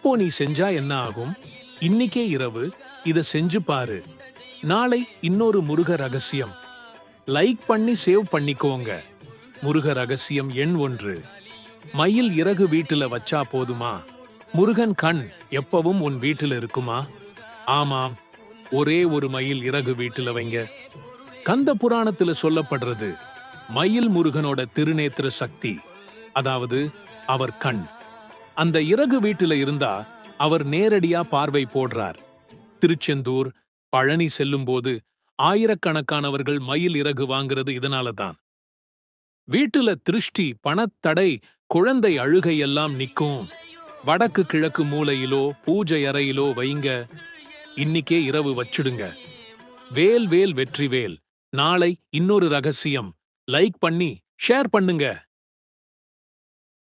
இப்போ நீ செஞ்சா என்ன ஆகும்? இன்னிக்கே இரவு இத செஞ்சு பாரு. நாளை இன்னொரு முருக ரகசியம். லைக் பண்ணி சேவ் பண்ணிக்கோங்க. முருக ரகசியம் எண் 1. மயில் இறகு வீட்டுல வச்சா போதுமா? முருகன் கண் எப்பவும் உன் வீட்டுல இருக்குமா? ஆமாம், ஒரே ஒரு மயில் இறகு வீட்டுல வைங்க. கந்த புராணத்துல சொல்லப்படுறது மயில் முருகனோட திருநேத்திர சக்தி, அதாவது அவர் கண். அந்த இறகு வீட்டுல இருந்தா அவர் நேரடியா பார்வை போடுறார். திருச்செந்தூர், பழனி செல்லும்போது ஆயிரக்கணக்கானவர்கள் மயில் இறகு வாங்குறது இதனாலதான். வீட்டுல திருஷ்டி, பணத்தடை, குழந்தை அழுகை எல்லாம் நிக்கும். வடக்கு கிழக்கு மூலையிலோ பூஜை அறையிலோ வைங்க. இன்னிக்கே இரவு வச்சிடுங்க. வேல் வேல் வெற்றி வேல். நாளை இன்னொரு ரகசியம். லைக் பண்ணி ஷேர் பண்ணுங்க.